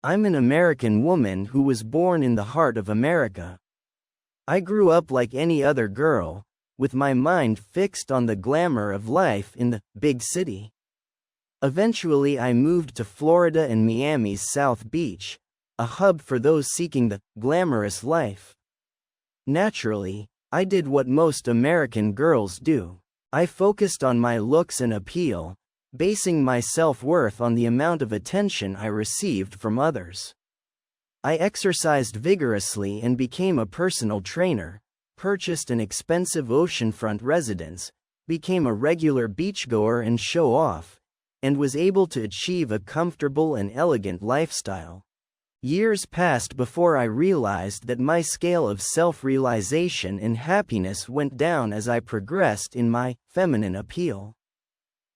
I'm an American woman who was born in the heart of America. I grew up like any other girl, with my mind fixed on the glamour of life in the big city. Eventually I moved to Florida and Miami's South Beach, a hub for those seeking the glamorous life. Naturally, I did what most American girls do. I focused on my looks and appeal, basing my self-worth on the amount of attention I received from others. I exercised vigorously and became a personal trainer, purchased an expensive oceanfront residence, became a regular beachgoer and show-off, and was able to achieve a comfortable and elegant lifestyle. Years passed before I realized that my scale of self-realization and happiness went down as I progressed in my feminine appeal.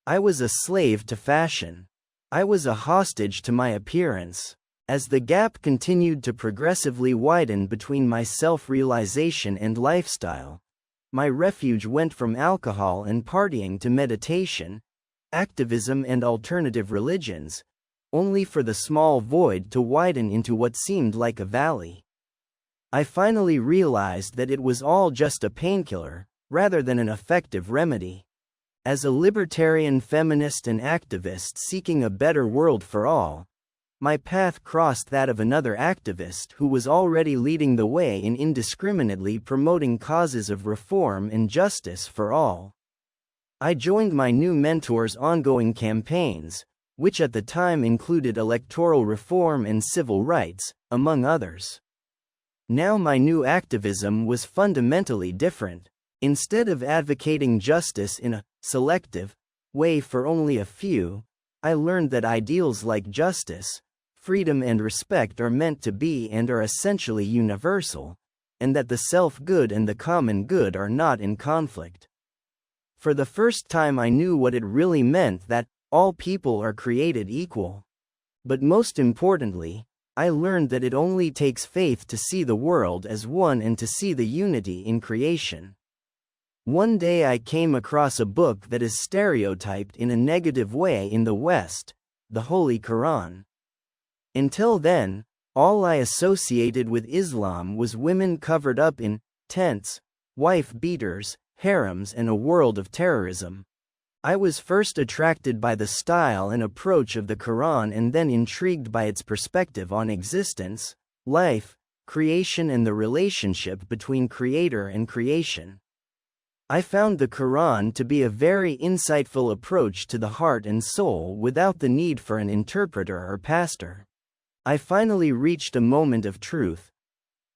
I was a slave to fashion. I was a hostage to my appearance. As the gap continued to progressively widen between my self-realization and lifestyle, my refuge went from alcohol and partying to meditation, activism and alternative religions, only for the small void to widen into what seemed like a valley. I finally realized that it was all just a painkiller, rather than an effective remedy. As a libertarian feminist and activist seeking a better world for all, my path crossed that of another activist who was already leading the way in indiscriminately promoting causes of reform and justice for all. I joined my new mentor's ongoing campaigns, which at the time included electoral reform and civil rights, among others. Now my new activism was fundamentally different. Instead of advocating justice in a selective way for only a few, I learned that ideals like justice, freedom and respect are meant to be and are essentially universal, and that the self-good and the common good are not in conflict. For the first time I knew what it really meant that all people are created equal. But most importantly, I learned that it only takes faith to see the world as one and to see the unity in creation. One day I came across a book that is stereotyped in a negative way in the West, the Holy Quran. Until then, all I associated with Islam was women covered up in tents, wife-beaters, harems and a world of terrorism. I was first attracted by the style and approach of the Quran and then intrigued by its perspective on existence, life, creation and the relationship between creator and creation. I found the Quran to be a very insightful approach to the heart and soul without the need for an interpreter or pastor. I finally reached a moment of truth.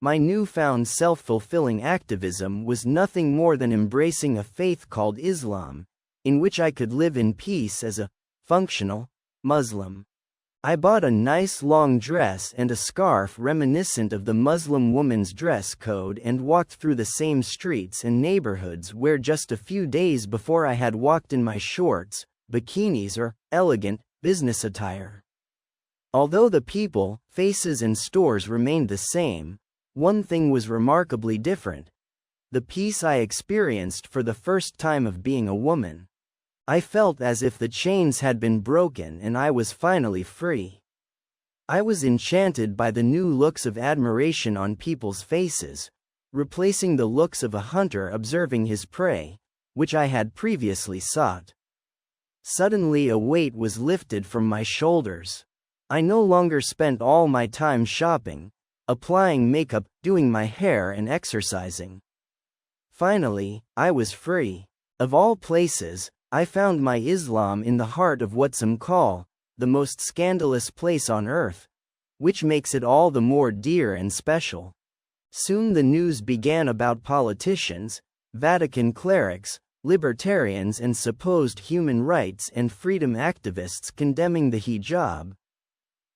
My newfound self-fulfilling activism was nothing more than embracing a faith called Islam, in which I could live in peace as a functional Muslim. I bought a nice long dress and a scarf reminiscent of the Muslim woman's dress code and walked through the same streets and neighborhoods where just a few days before I had walked in my shorts, bikinis or elegant business attire. Although the people, faces and stores remained the same, one thing was remarkably different: the peace I experienced for the first time of being a woman. I felt as if the chains had been broken and I was finally free. I was enchanted by the new looks of admiration on people's faces, replacing the looks of a hunter observing his prey, which I had previously sought. Suddenly a weight was lifted from my shoulders. I no longer spent all my time shopping, applying makeup, doing my hair and exercising. Finally, I was free. Of all places, I found my Islam in the heart of what some call the most scandalous place on earth, which makes it all the more dear and special. Soon the news began about politicians, Vatican clerics, libertarians and supposed human rights and freedom activists condemning the hijab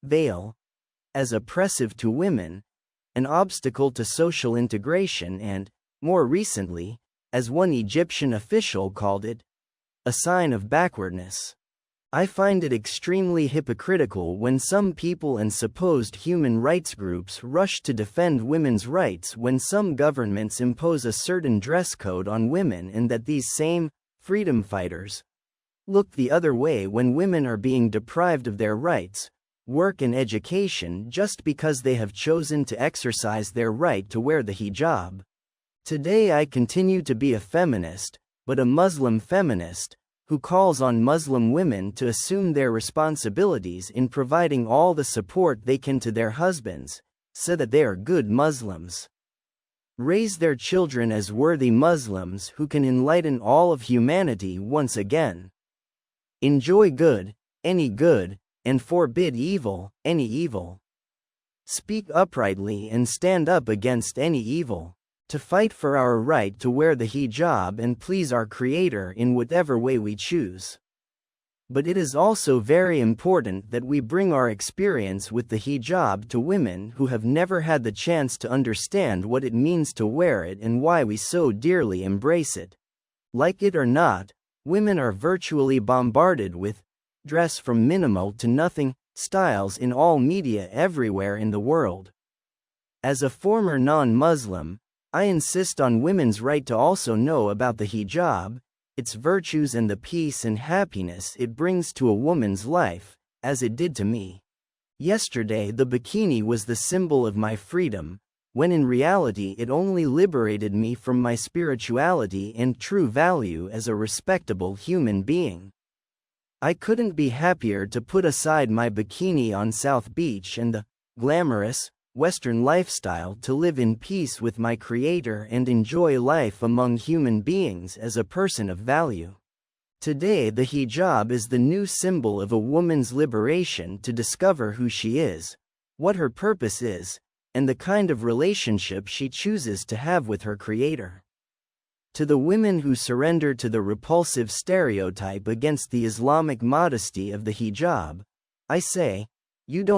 veil as oppressive to women, an obstacle to social integration and, more recently, as one Egyptian official called it, a sign of backwardness. I find it extremely hypocritical when some people and supposed human rights groups rush to defend women's rights when some governments impose a certain dress code on women, and that these same freedom fighters look the other way when women are being deprived of their rights, work and education just because they have chosen to exercise their right to wear the hijab. Today I continue to be a feminist, but a Muslim feminist, who calls on Muslim women to assume their responsibilities in providing all the support they can to their husbands, so that they are good Muslims. Raise their children as worthy Muslims who can enlighten all of humanity once again. Enjoy good, any good, and forbid evil, any evil. Speak uprightly and stand up against any evil, to fight for our right to wear the hijab and please our Creator in whatever way we choose. But it is also very important that we bring our experience with the hijab to women who have never had the chance to understand what it means to wear it and why we so dearly embrace it. Like it or not, women are virtually bombarded with dress from minimal to nothing styles in all media everywhere in the world. As a former non-Muslim, I insist on women's right to also know about the hijab, its virtues and the peace and happiness it brings to a woman's life, as it did to me. Yesterday the bikini was the symbol of my freedom, when in reality it only liberated me from my spirituality and true value as a respectable human being. I couldn't be happier to put aside my bikini on South Beach and the glamorous, Western lifestyle to live in peace with my Creator and enjoy life among human beings as a person of value. Today the hijab is the new symbol of a woman's liberation to discover who she is, what her purpose is, and the kind of relationship she chooses to have with her Creator. To the women who surrender to the repulsive stereotype against the Islamic modesty of the hijab, I say, you don't